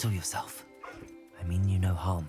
Settle yourself. I mean you no harm.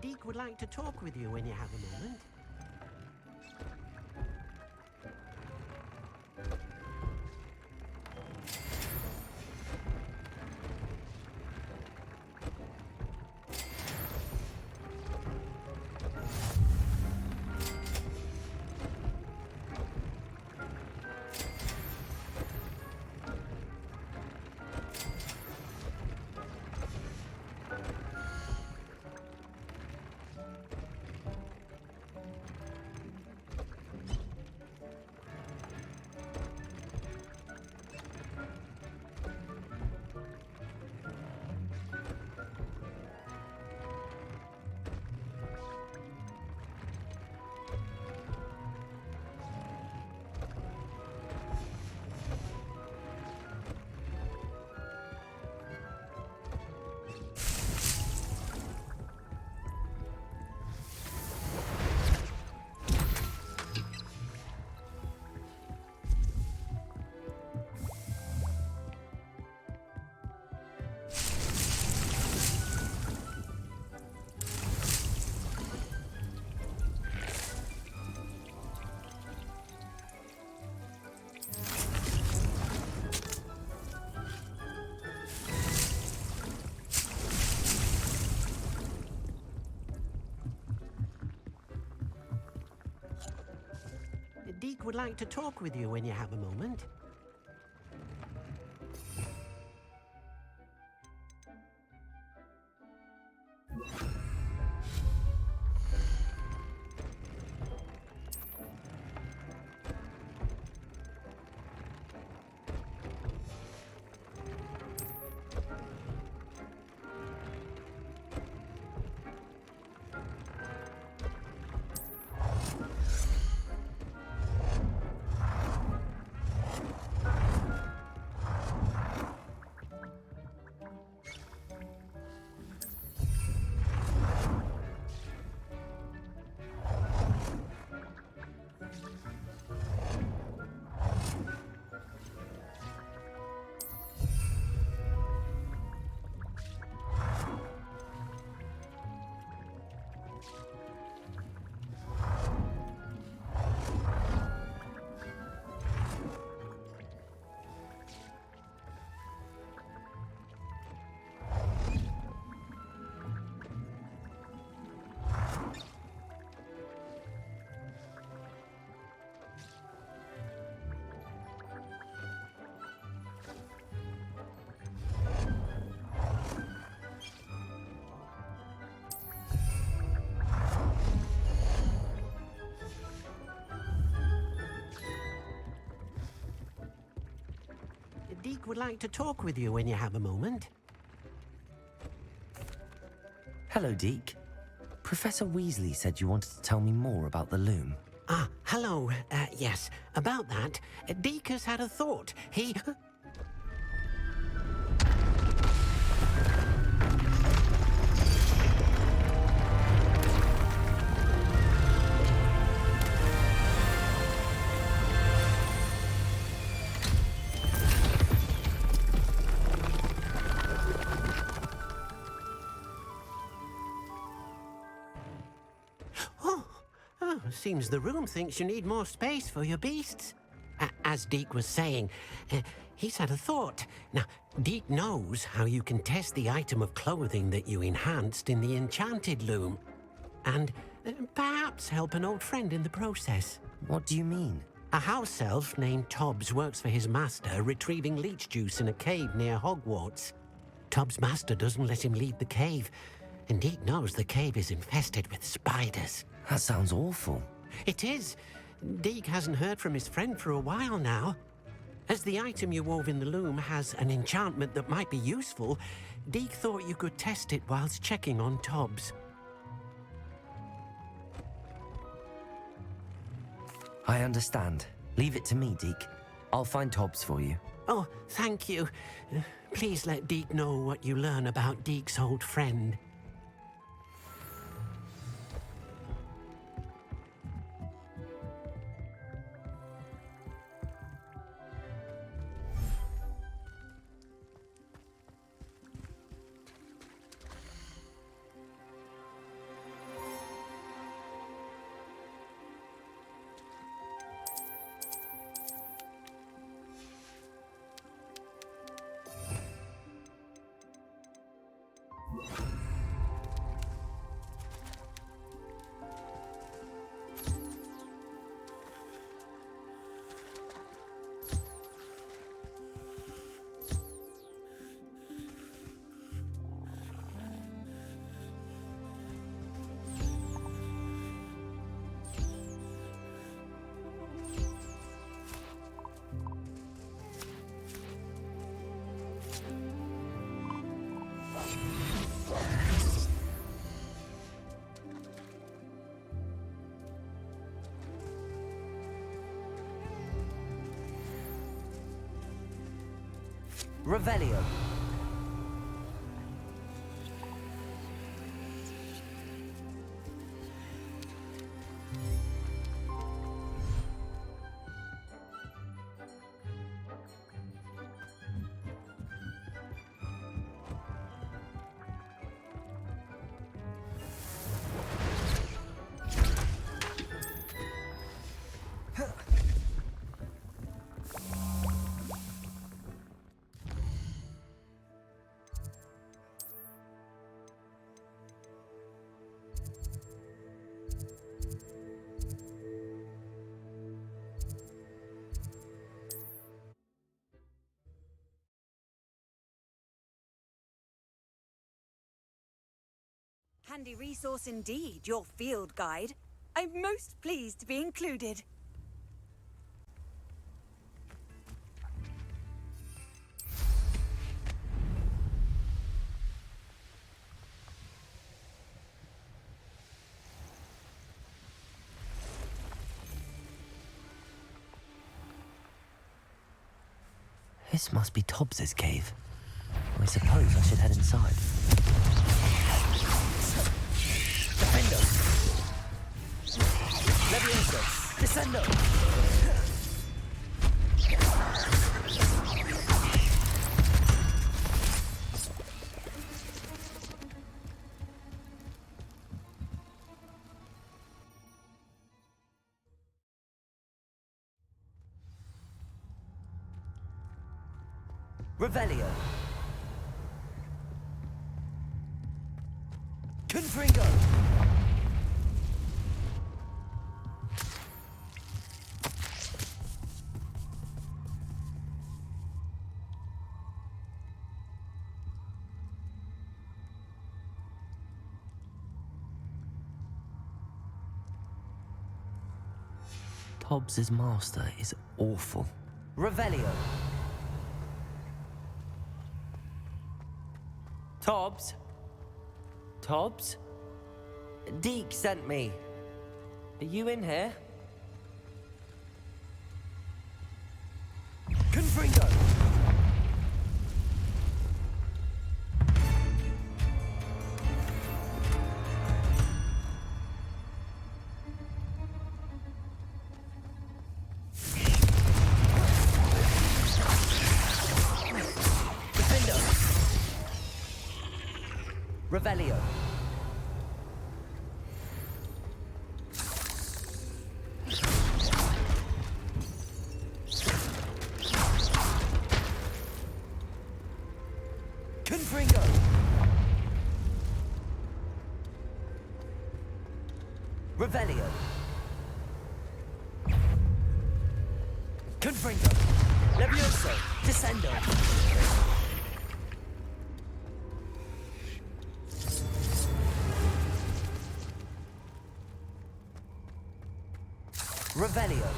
Deke would like to talk with you when you have a moment. Deke would like to talk with you when you have a moment. Deke would like to talk with you when you have a moment. Hello, Deke. Professor Weasley said you wanted to tell me more about the loom. Ah, hello. Yes, about that. Deke has had a thought. He... Seems the room thinks you need more space for your beasts. As Deke was saying, He's had a thought. Now, Deke knows how you can test the item of clothing that you enhanced in the enchanted loom. And perhaps help an old friend in the process. What do you mean? A house elf named Tobbs works for his master, retrieving leech juice in a cave near Hogwarts. Tobbs' master doesn't let him leave the cave, and Deke knows the cave is infested with spiders. That sounds awful. It is. Deke hasn't heard from his friend for a while now. As the item you wove in the loom has an enchantment that might be useful, Deke thought you could test it whilst checking on Tobbs. I understand. Leave it to me, Deke. I'll find Tobbs for you. Oh, thank you. Please let Deke know what you learn about Deke's old friend. Revelio. Handy resource indeed, your field guide. I'm most pleased to be included. This must be Tobbs's cave. I suppose I should head inside. Defendo! Levioso! Descendo! Revelio! Confringo! Tobbs's master is awful. Revelio! Tobbs? Tobbs? Deke sent me. Are you in here? Confringo! Revelio. Revelio. Confringo. Levioso. Descendo. Revelio.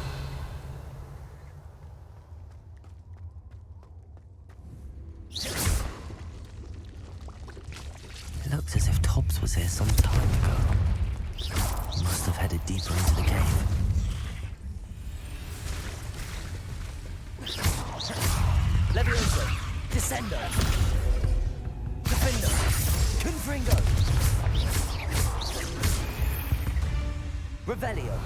It looks as if Tobbs was here some time ago. He must have headed deeper into the cave. Levioso. Descendo. Defendo. Confringo. Revelio.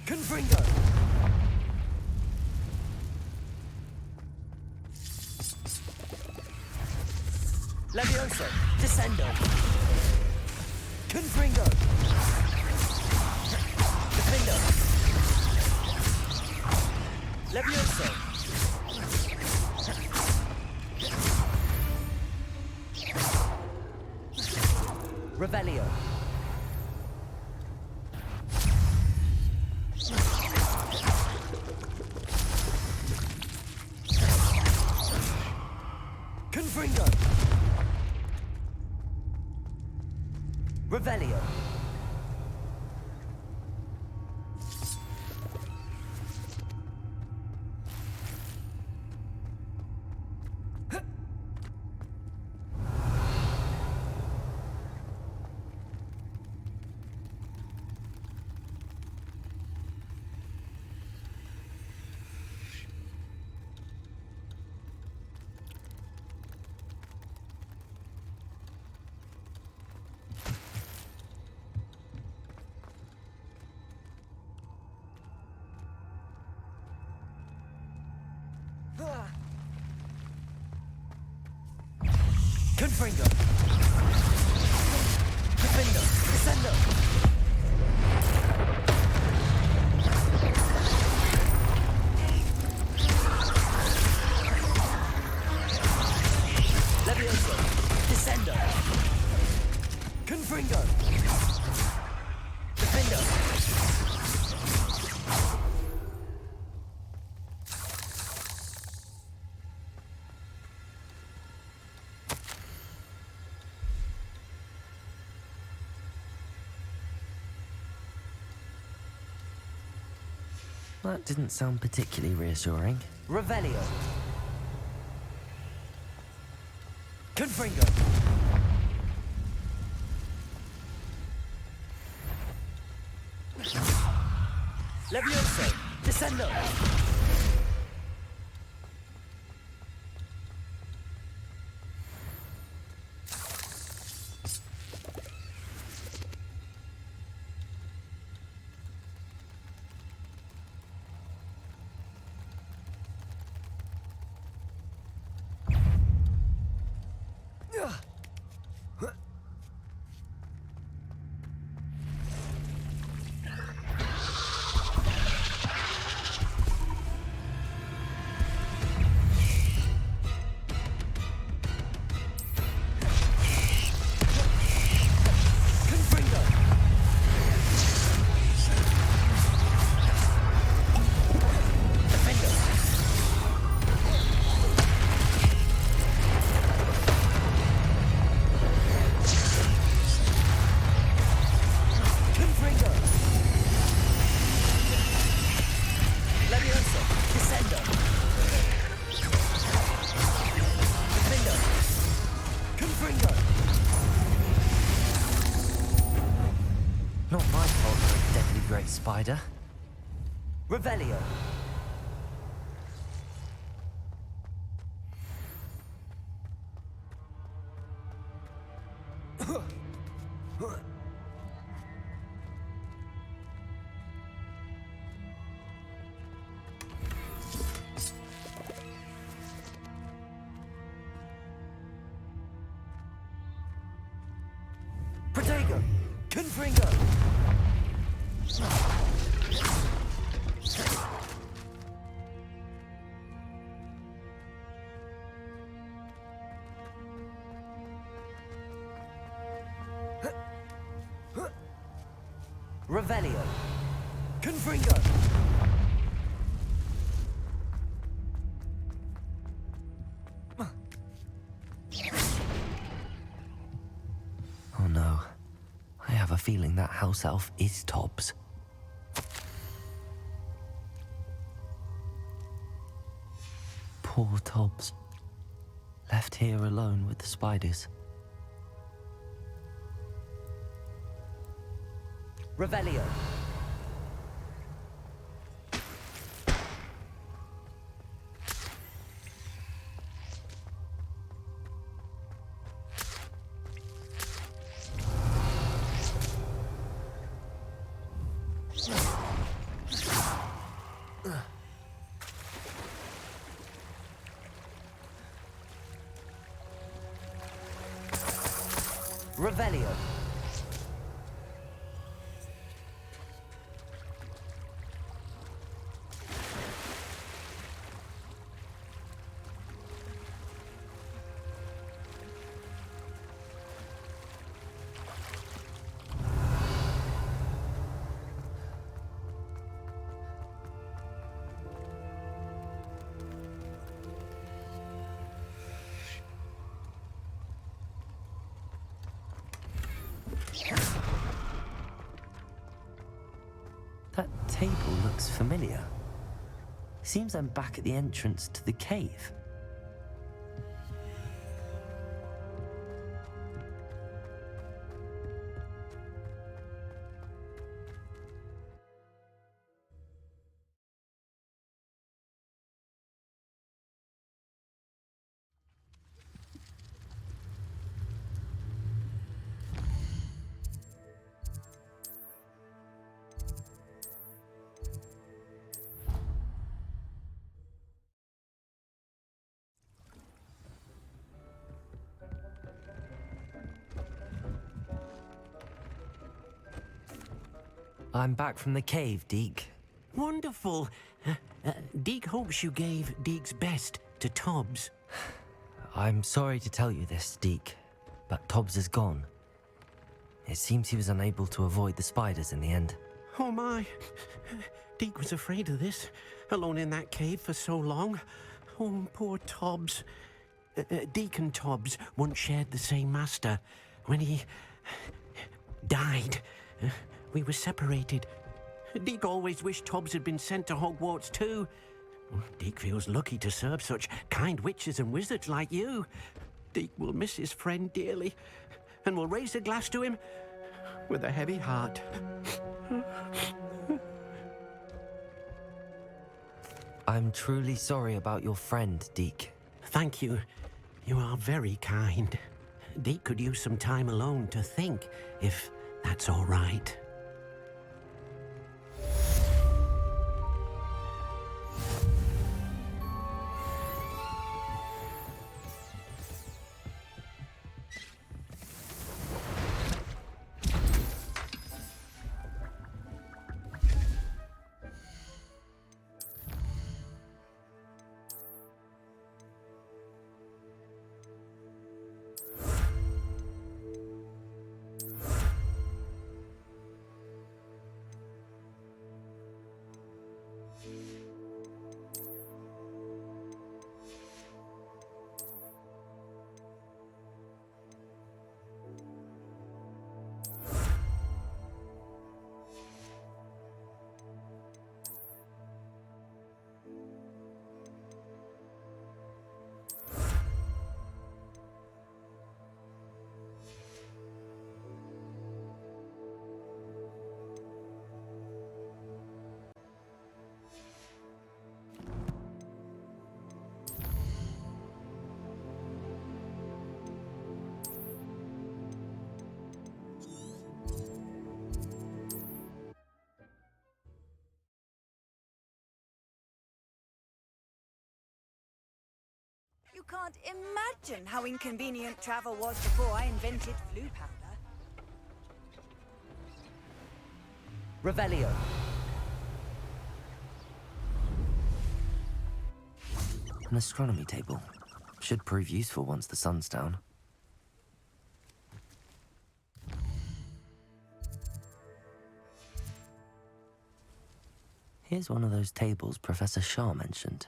Confringo. Levioso. Descendo. Confringo. Defendo. Levioso. Revelio. Confringo. Revelio. Confringo. Defendo. Descendo. Levioso. Descendo. Confringo. Defendo. That didn't sound particularly reassuring. Revelio. Confringo. Levioso. Descendo. Not my fault for a deadly great spider. Revelio. Protego. Confringo. Revelio. Confringo. Oh no. I have a feeling that house elf is Tobbs. Poor Tobbs. Left here alone with the spiders. Revelio. Revelio. That table looks familiar. Seems I'm back at the entrance to the cave. I'm back from the cave, Deke. Wonderful. Deke hopes you gave Deke's best to Tobbs. I'm sorry to tell you this, Deke, but Tobbs is gone. It seems he was unable to avoid the spiders in the end. Oh my. Deke was afraid of this, alone in that cave for so long. Oh, poor Tobbs. Deke and Tobbs once shared the same master. When he died, we were separated. Deke always wished Tobbs had been sent to Hogwarts too. Deke feels lucky to serve such kind witches and wizards like you. Deke will miss his friend dearly, and will raise a glass to him with a heavy heart. I'm truly sorry about your friend, Deke. Thank you. You are very kind. Deke could use some time alone to think, if that's all right. You can't imagine how inconvenient travel was before I invented flu powder. Revelio. An astronomy table. Should prove useful once the sun's down. Here's one of those tables Professor Shah mentioned.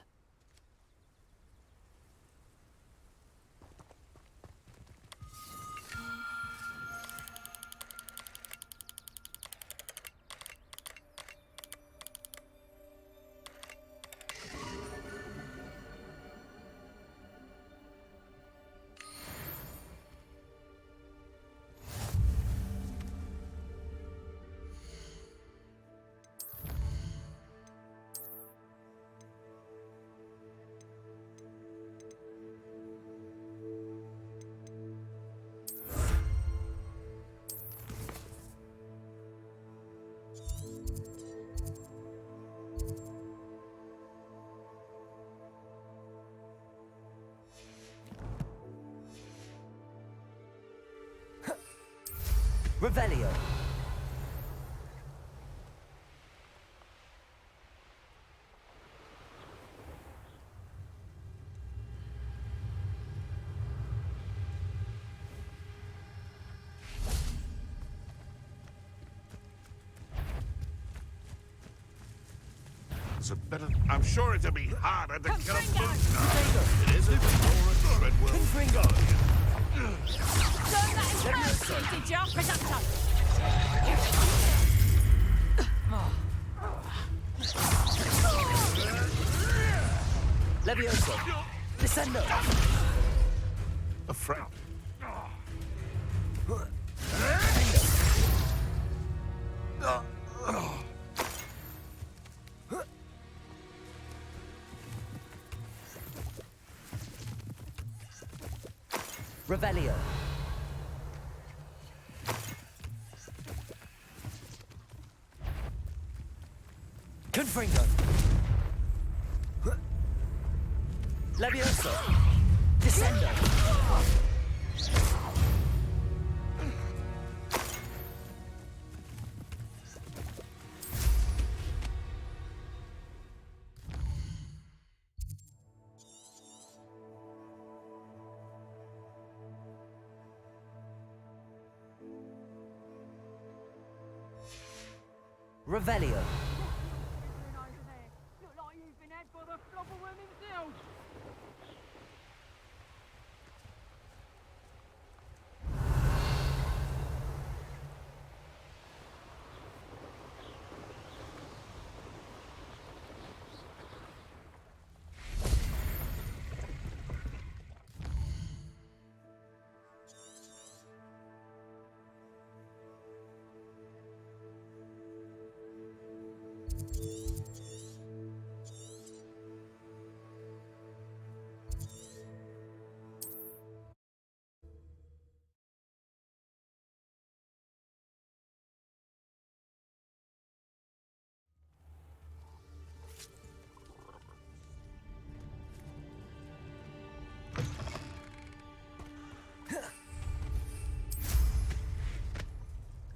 Revelio. I'm sure it'll be harder to kill a Confringo! It isn't more a red will. Confringo. Don't let him hurt you, did ya? Presento! Levioso. Descendo. A friend. Revelio. Confringo. Levioso. Descendo. Revelio. Look like you've been had by the flopperworm himself.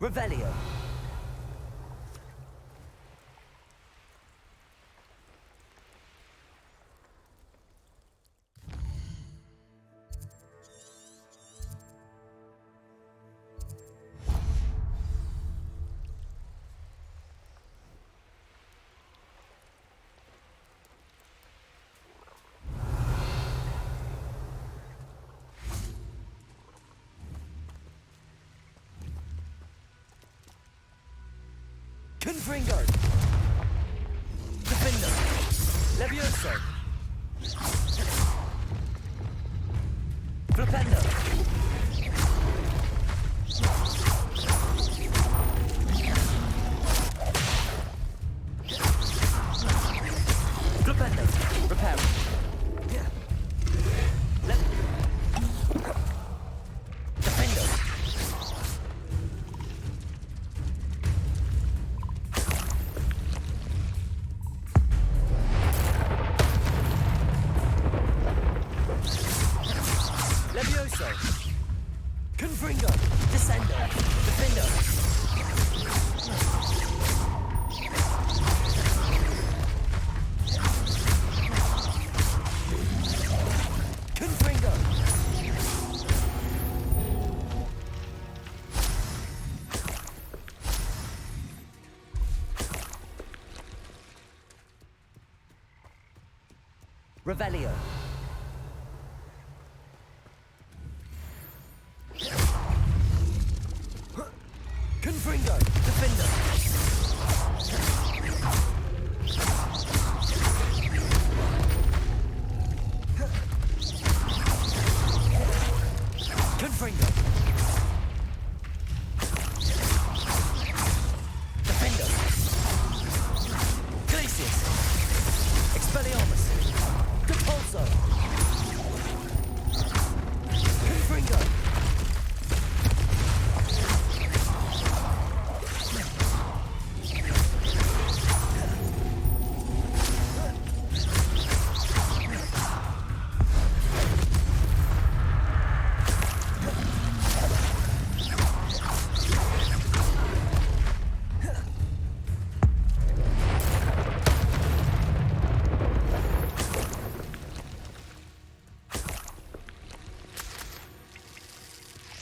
Revelio. Confringo. Defendo. Levioso. Flipendo. Flipendo. Repair. Defendo. Levioso. Revelio. Confringo. Defender. Confringo. Defender. Glacius. Expelliarmus. Depulso. Confringo.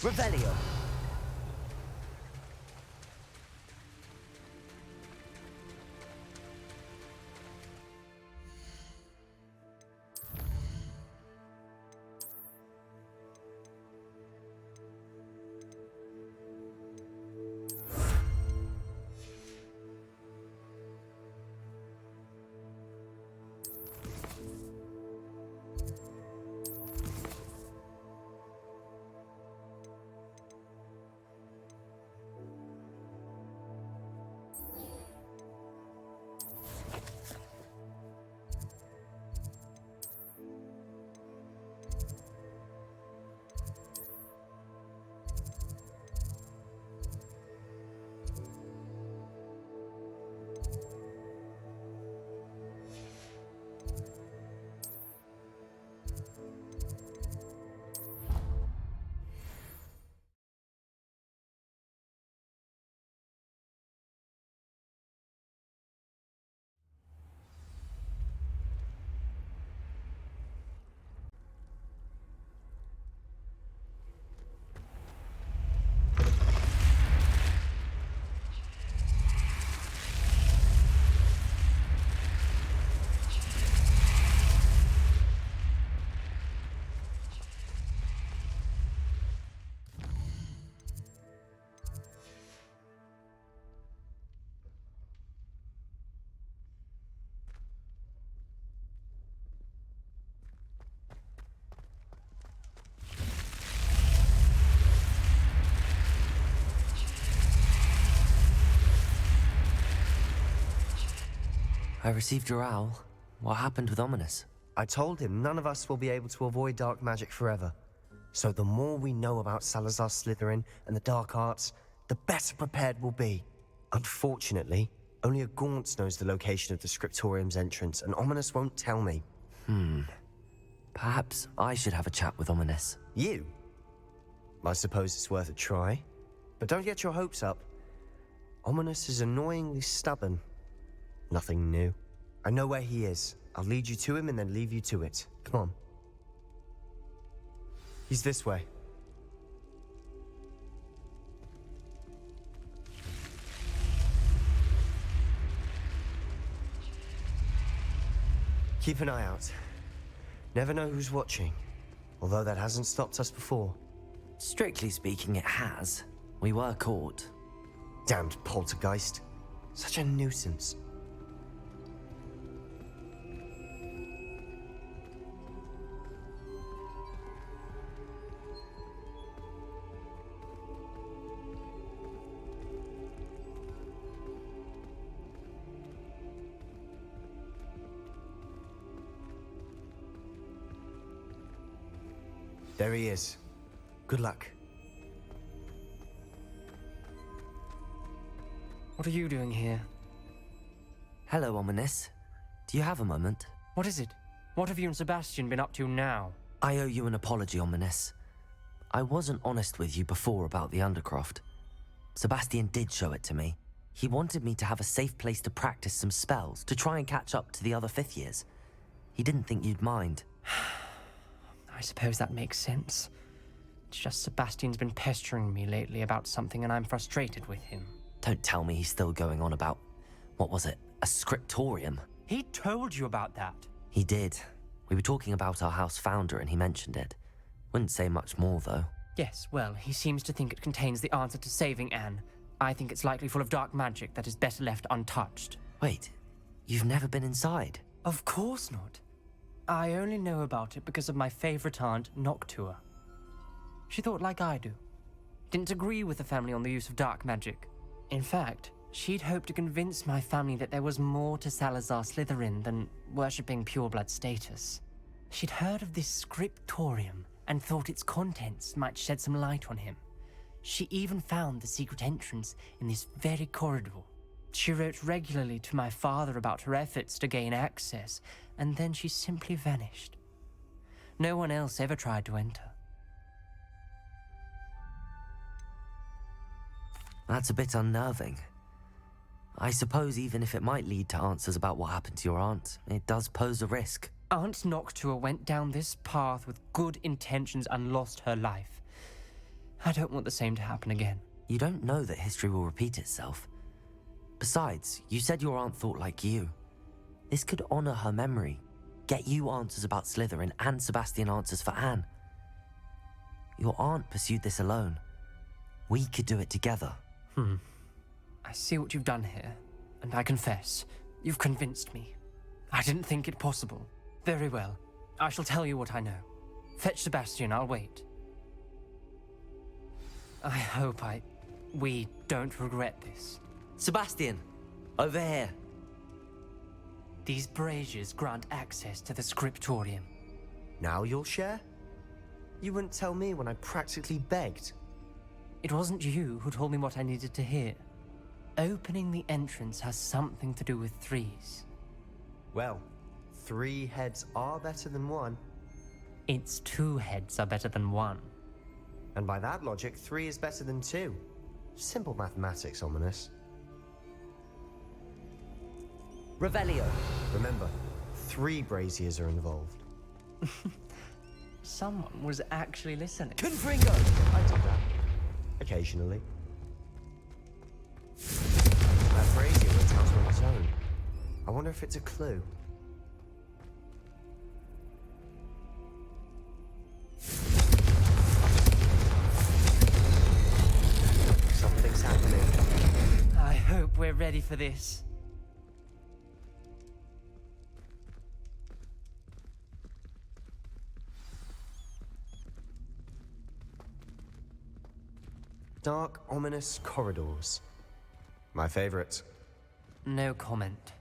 Revelio. I received your owl. What happened with Ominous? I told him none of us will be able to avoid dark magic forever. So the more we know about Salazar Slytherin and the dark arts, the better prepared we'll be. Unfortunately, only a Gaunt's knows the location of the Scriptorium's entrance, and Ominous won't tell me. Perhaps I should have a chat with Ominous. You? I suppose it's worth a try. But don't get your hopes up. Ominous is annoyingly stubborn. Nothing new. I know where he is. I'll lead you to him and then leave you to it. Come on. He's this way. Keep an eye out. Never know who's watching. Although that hasn't stopped us before. Strictly speaking, it has. We were caught. Damned poltergeist. Such a nuisance. There he is. Good luck. What are you doing here? Hello, Ominous. Do you have a moment? What is it? What have you and Sebastian been up to now? I owe you an apology, Ominous. I wasn't honest with you before about the Undercroft. Sebastian did show it to me. He wanted me to have a safe place to practice some spells, to try and catch up to the other fifth years. He didn't think you'd mind. I suppose that makes sense. It's just Sebastian's been pestering me lately about something and I'm frustrated with him. Don't tell me he's still going on about, what was it, a scriptorium? He told you about that. He did, We were talking about our house founder and he mentioned it. Wouldn't say much more, though. Yes, well, he seems to think it contains the answer to saving Anne. I think it's likely full of dark magic that is better left untouched. Wait, you've never been inside? Of course not. I only know about it because of my favorite aunt, Noctua. She thought like I do. Didn't agree with the family on the use of dark magic. In fact, she'd hoped to convince my family that there was more to Salazar Slytherin than worshipping pureblood status. She'd heard of this scriptorium and thought its contents might shed some light on him. She even found the secret entrance in this very corridor. She wrote regularly to my father about her efforts to gain access, and then she simply vanished. No one else ever tried to enter. That's a bit unnerving. I suppose even if it might lead to answers about what happened to your aunt, it does pose a risk. Aunt Noctua went down this path with good intentions and lost her life. I don't want the same to happen again. You don't know that history will repeat itself. Besides, you said your aunt thought like you. This could honor her memory, get you answers about Slytherin and Sebastian answers for Anne. Your aunt pursued this alone. We could do it together. I see what you've done here, and I confess, you've convinced me. I didn't think it possible. Very well. I shall tell you what I know. Fetch Sebastian, I'll wait. I hope we don't regret this. Sebastian, over here. These braziers grant access to the scriptorium. Now you'll share? You wouldn't tell me when I practically begged. It wasn't you who told me what I needed to hear. Opening the entrance has something to do with threes. Well, 3 heads are better than 1. Its 2 heads are better than 1. And by that logic, 3 is better than 2. Simple mathematics, Ominous. Revelio. Remember, 3 braziers are involved. Someone was actually listening. Confringo! I do that. Occasionally. That brazier went out on its own. I wonder if it's a clue. Something's happening. I hope we're ready for this. Dark, ominous corridors. My favorite. No comment.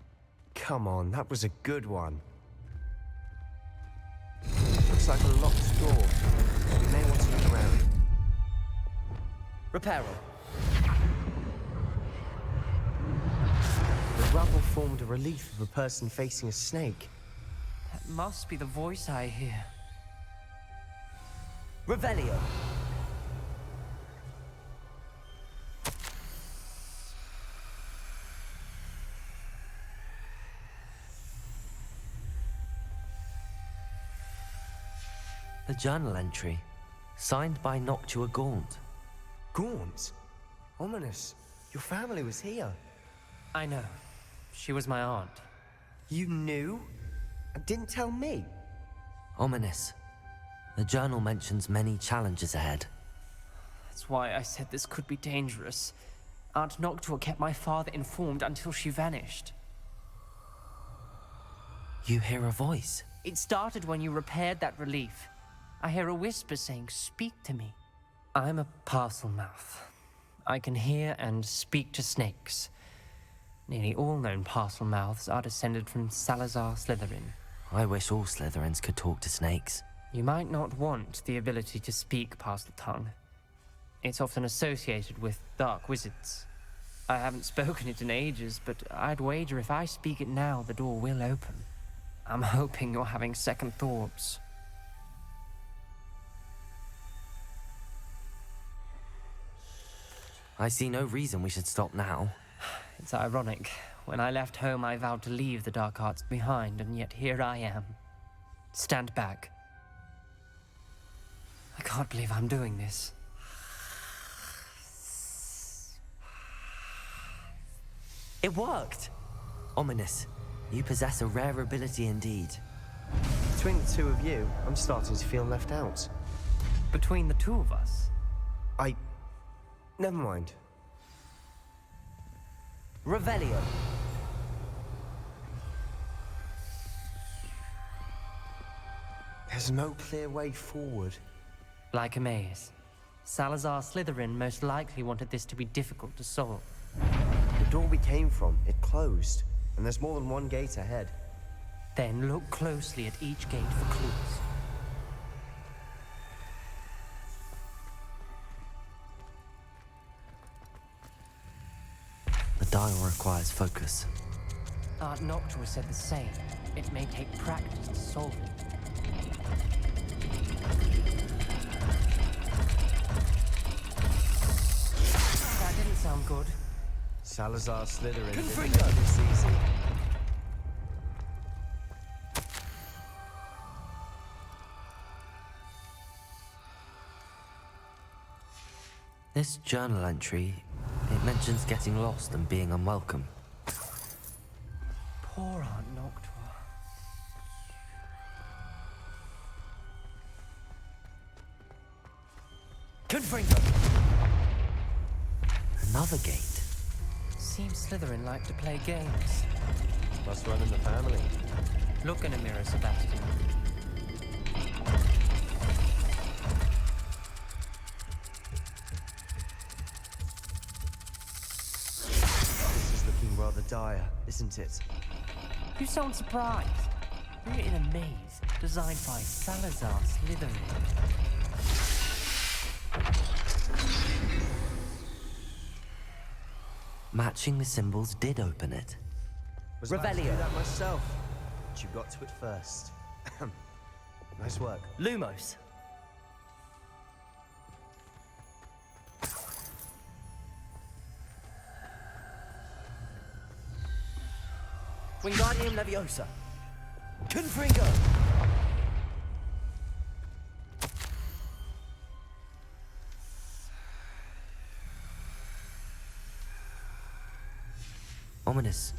Come on, that was a good one. Looks like a locked door. We may want to look around. Reparo. The rubble formed a relief of a person facing a snake. That must be the voice I hear. Revelio. A journal entry, signed by Noctua Gaunt. Gaunt? Ominous. Your family was here. I know. She was my aunt. You knew? And didn't tell me? Ominous. The journal mentions many challenges ahead. That's why I said this could be dangerous. Aunt Noctua kept my father informed until she vanished. You hear a voice. It started when you repaired that relief. I hear a whisper saying, "Speak to me." I'm a parcel mouth. I can hear and speak to snakes. Nearly all known parcel mouths are descended from Salazar Slytherin. I wish all Slytherins could talk to snakes. You might not want the ability to speak parcel tongue. It's often associated with dark wizards. I haven't spoken it in ages, but I'd wager if I speak it now, the door will open. I'm hoping you're having second thoughts. I see no reason we should stop now. It's ironic. When I left home, I vowed to leave the dark arts behind, and yet here I am. Stand back. I can't believe I'm doing this. It worked! Ominous, you possess a rare ability indeed. Between the two of you, I'm starting to feel left out. Between the two of us, Never mind. Revelio. There's no clear way forward. like a maze. Salazar Slytherin most likely wanted this to be difficult to solve. The door we came from, it closed, and there's more than one gate ahead. Then look closely at each gate for clues. The dial requires focus. Aunt Noctua said the same. It may take practice to solve it. That didn't sound good. Salazar Slytherin didn't make this easy. This journal entry, it mentions getting lost and being unwelcome. Poor Aunt Noctua. Confringo! Another gate. Seems Slytherin like to play games. Must run in the family. Look in a mirror, Sebastian. This is looking rather dire, isn't it? You sound surprised. We're in a maze designed by Salazar Slytherin. Matching the symbols did open it. Was about to do that myself, but you got to it first. Nice work. Lumos. Wingardium Leviosa. Confringo. Ominous.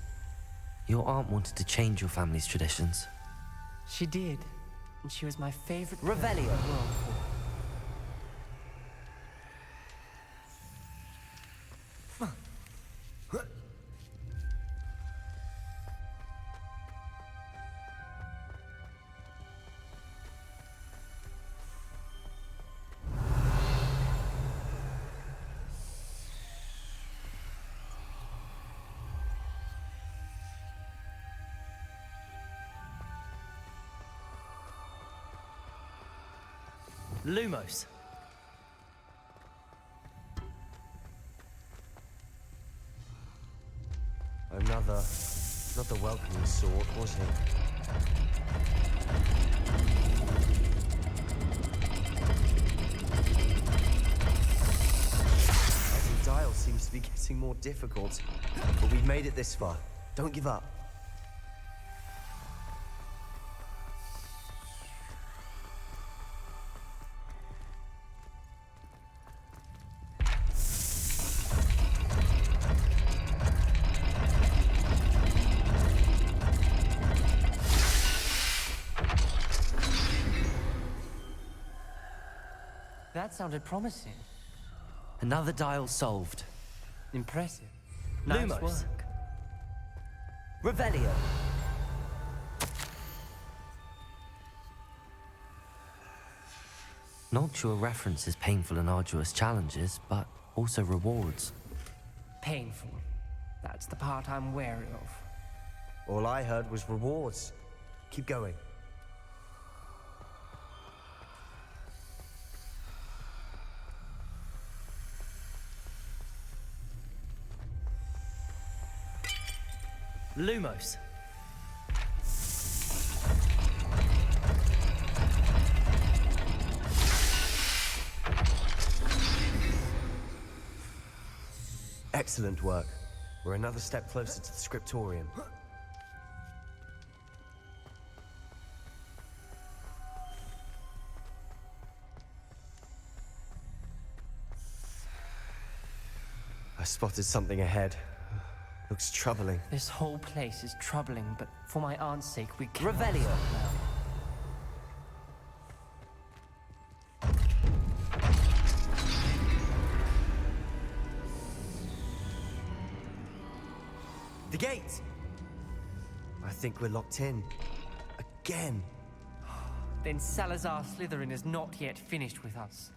Your aunt wanted to change your family's traditions. She did, and she was my favorite. Revelio. person in the world. Lumos. Another welcoming sword, was it? Every dial seems to be getting more difficult, but we've made it this far. Don't give up. That sounded promising. Another dial solved. Impressive. Nice Lumos. work. Revelio. Noctua references painful and arduous challenges, but also rewards. Painful. That's the part I'm wary of. All I heard was rewards. Keep going. Lumos. Excellent work. We're another step closer to the scriptorium. I spotted something ahead. Looks troubling. This whole place is troubling, but for my aunt's sake, we can't. Revelio. stop now. The gate! I think we're locked in. Again. Then Salazar Slytherin is not yet finished with us.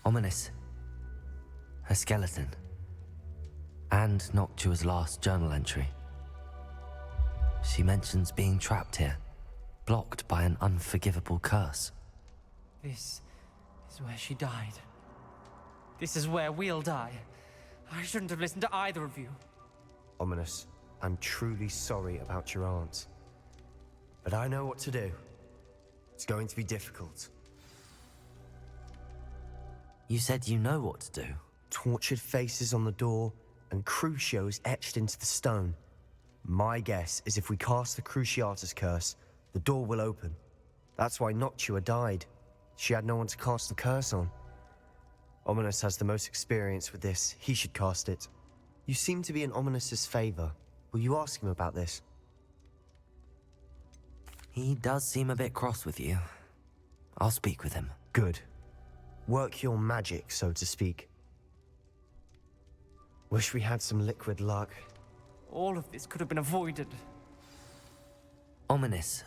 Ominous. A skeleton. And Noctua's last journal entry. She mentions being trapped here, blocked by an unforgivable curse. This is where she died. This is where we'll die. I shouldn't have listened to either of you. Ominous, I'm truly sorry about your aunt. But I know what to do. It's going to be difficult. You said you know what to do. Tortured faces on the door and Crucios etched into the stone. My guess is if we cast the Cruciatus curse, the door will open. That's why Noctua died. She had no one to cast the curse on. Ominous has the most experience with this. He should cast it. You seem to be in Ominous's favor. Will you ask him about this? He does seem a bit cross with you. I'll speak with him. Good. Work your magic, so to speak. Wish we had some liquid luck. All of this could have been avoided. Ominous.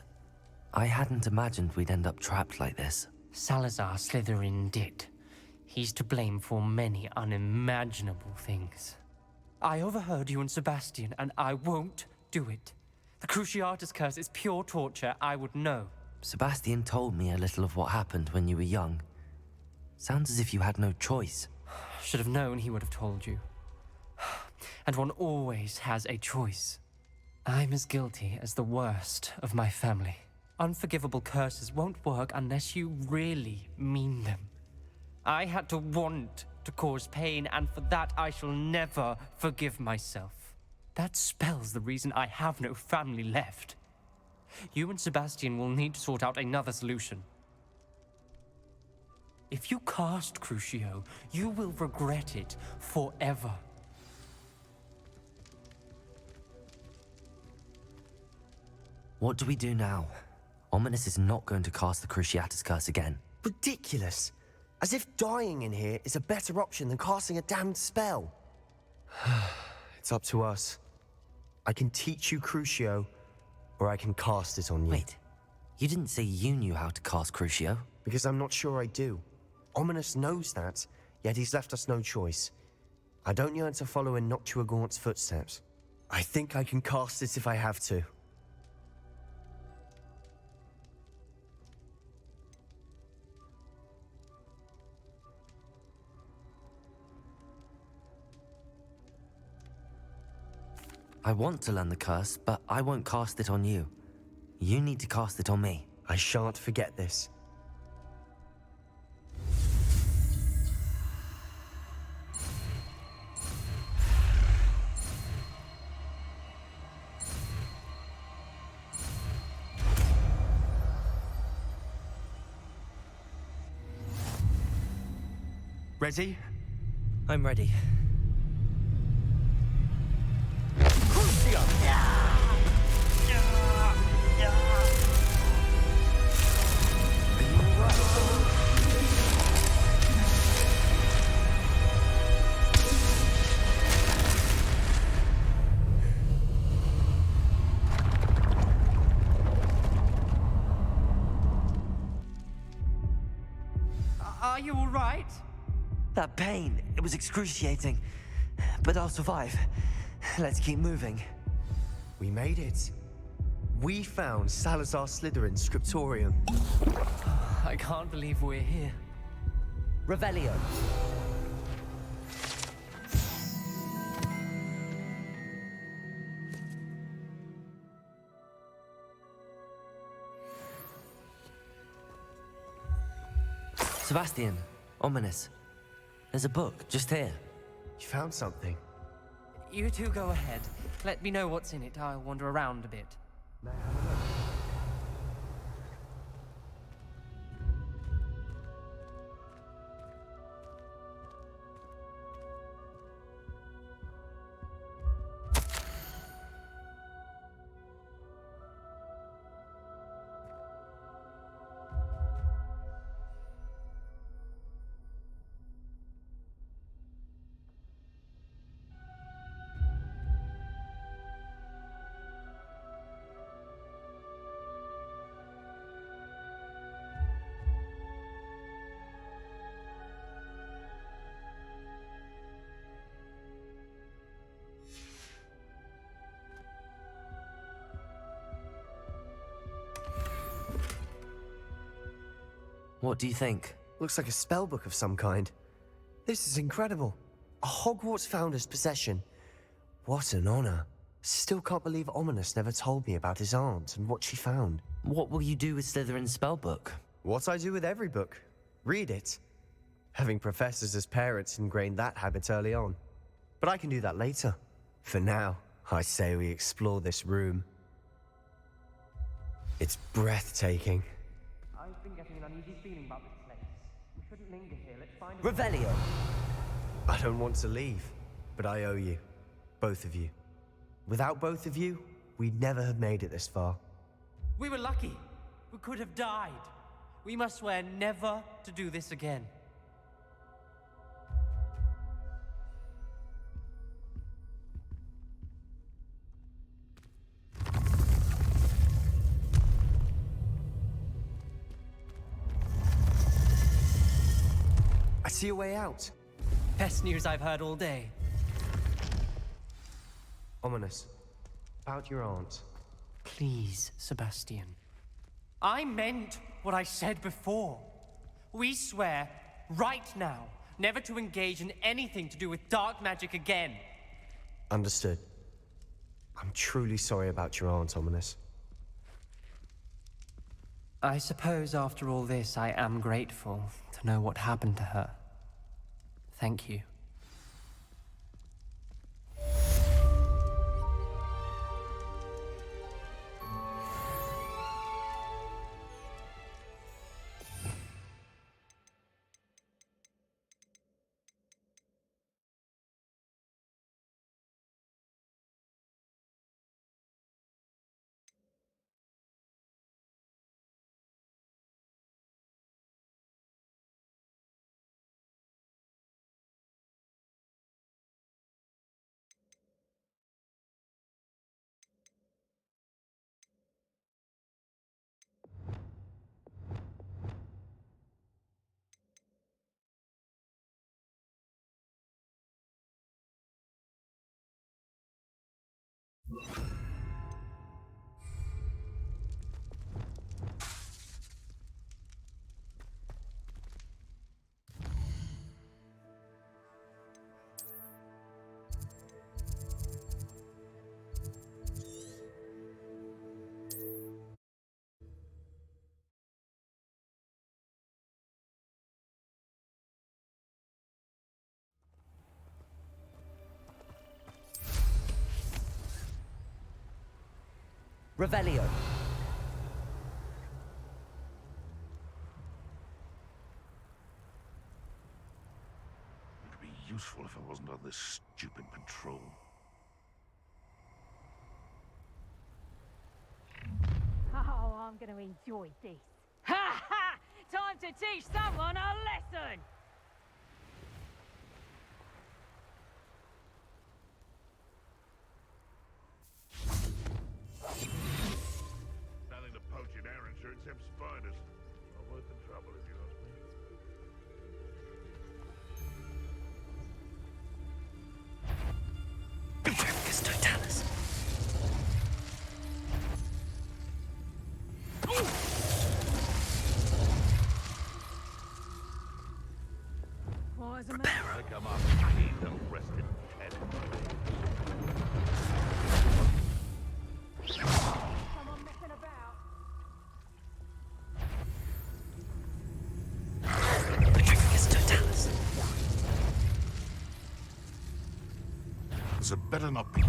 I hadn't imagined we'd end up trapped like this. Salazar Slytherin did. He's to blame for many unimaginable things. I overheard you and Sebastian, and I won't do it. The Cruciatus curse is pure torture, I would know. Sebastian told me a little of what happened when you were young. Sounds as if you had no choice. Should have known he would have told you. And one always has a choice. I'm as guilty as the worst of my family. Unforgivable curses won't work unless you really mean them. I had to want to cause pain, and for that I shall never forgive myself. That spells the reason I have no family left. You and Sebastian will need to sort out another solution. If you cast Crucio, you will regret it forever. What do we do now? Ominous is not going to cast the Cruciatus curse again. Ridiculous. As if dying in here is a better option than casting a damned spell. It's up to us. I can teach you Crucio, or I can cast it on you. Wait, you didn't say you knew how to cast Crucio? Because I'm not sure I do. Ominous knows that, yet he's left us no choice. I don't yearn to follow in Noctua Gaunt's footsteps. I think I can cast it if I have to. I want to learn the curse, but I won't cast it on you. You need to cast it on me. I shan't forget this. Ready? I'm ready. Are you all right? That pain, it was excruciating. But I'll survive. Let's keep moving. We made it. We found Salazar Slytherin's scriptorium. I can't believe we're here. Revelio. Sebastian, Ominous. There's a book just here. You found something. You two go ahead. Let me know what's in it. I'll wander around a bit. What do you think? Looks like a spell book of some kind. This is incredible. A Hogwarts founder's possession. What an honor. Still can't believe Ominous never told me about his aunt and what she found. What will you do with Slytherin's spellbook? What I do with every book. Read it. Having professors as parents ingrained that habit early on. But I can do that later. For now, I say we explore this room. It's breathtaking. I've been getting an uneasy feeling about this place. We shouldn't linger here. Let's find a... Revelio! I don't want to leave, but I owe you. Both of you. Without both of you, we'd never have made it this far. We were lucky. We could have died. We must swear never to do this again. I see a way out. Best news I've heard all day. Ominous. About your aunt. Please, Sebastian. I meant what I said before. We swear, right now, never to engage in anything to do with dark magic again. Understood. I'm truly sorry about your aunt, Ominous. I suppose after all this, I am grateful to know what happened to her. Thank you. Revelio! It'd be useful if I wasn't on this stupid patrol. Oh, I'm going to enjoy this. Ha ha! Time to teach someone a lesson! Nothing to poach in Arrowshire except spiders. Not worth the trouble, if you ask me. Bifurcus totalis. Wise a man. I come up, he's a rested head. Someone messing about. Bifurcus totalis. This had better not be.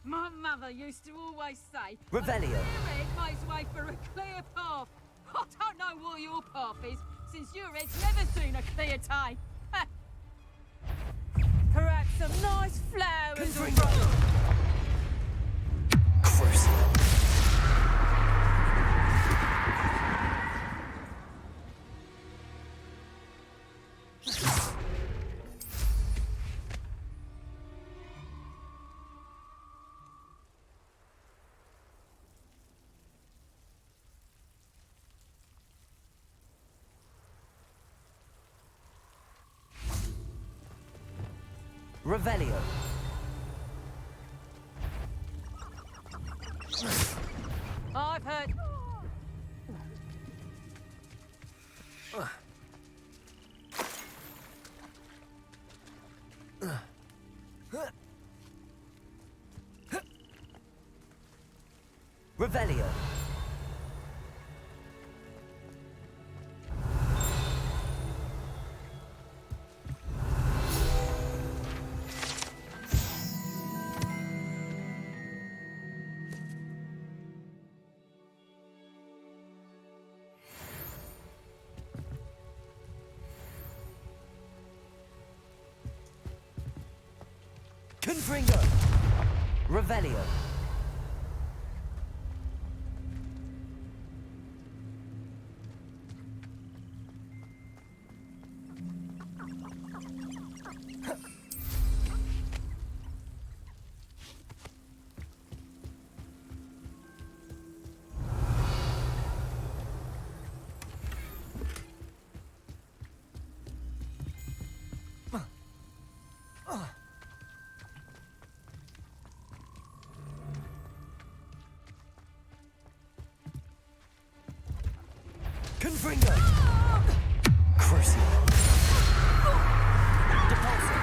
My mother used to always say, Revelio. "A clear head makes way for a clear path." I don't know what your path is, since your head's never seen a clear time. Perhaps some nice flowers will grow. Gross. Revelio. I've heard. Revelio. Confringo. Revelio. Confringo! Crucible. Depulso.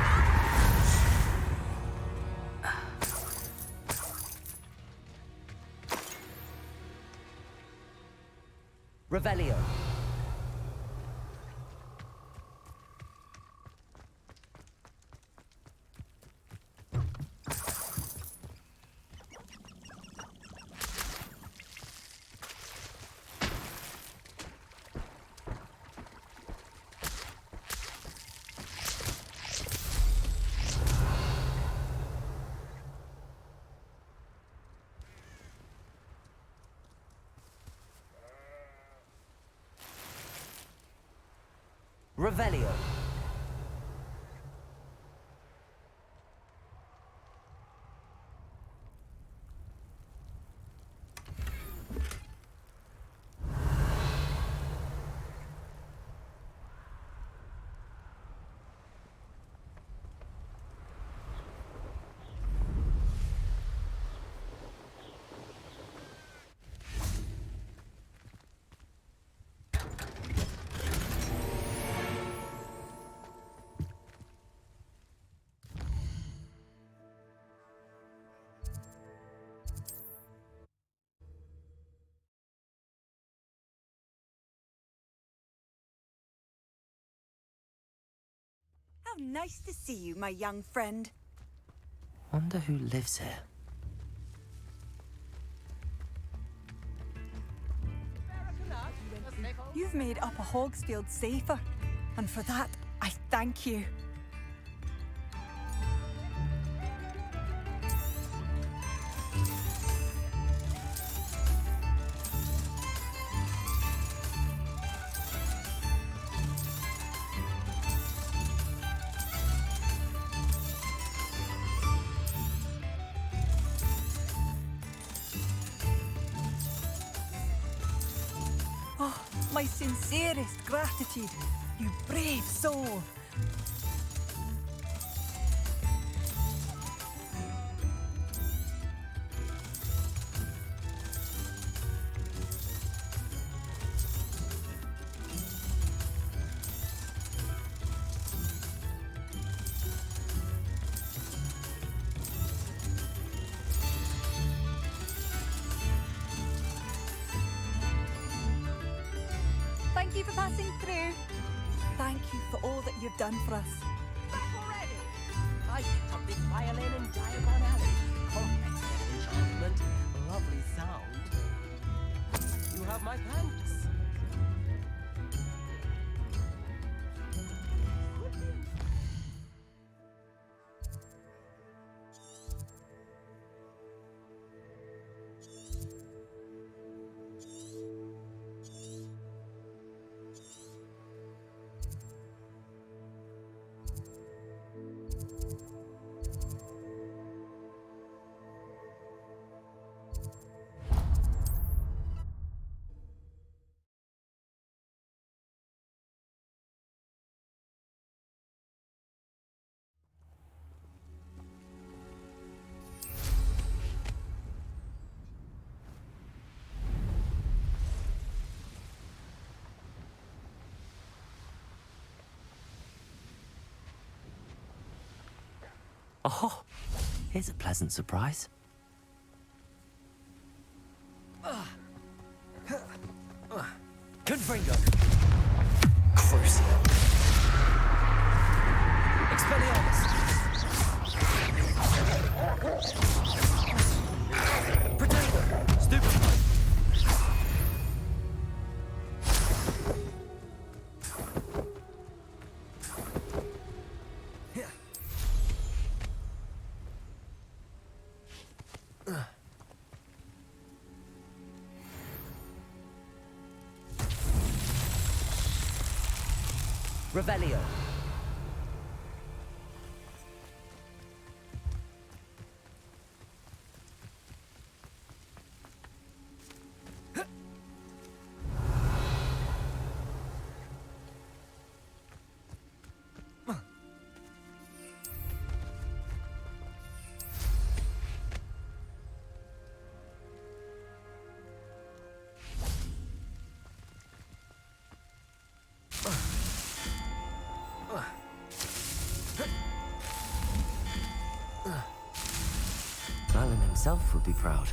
Revelio. Revelio. How nice to see you, my young friend. Wonder who lives here. You've made Upper Hogsfield safer, and for that, I thank you. Oh, my sincerest gratitude, you brave soul. Thank you for passing through. Thank you for all that you've done for us. Back already? I picked up this violin in Diagon Alley. Complex bit of enchantment. Lovely sound. You have my thanks. Oh, here's a pleasant surprise. Confringo. Crucio. Expelliarmus. Pretender. Stupefy. Revelio. Merlin himself would be proud.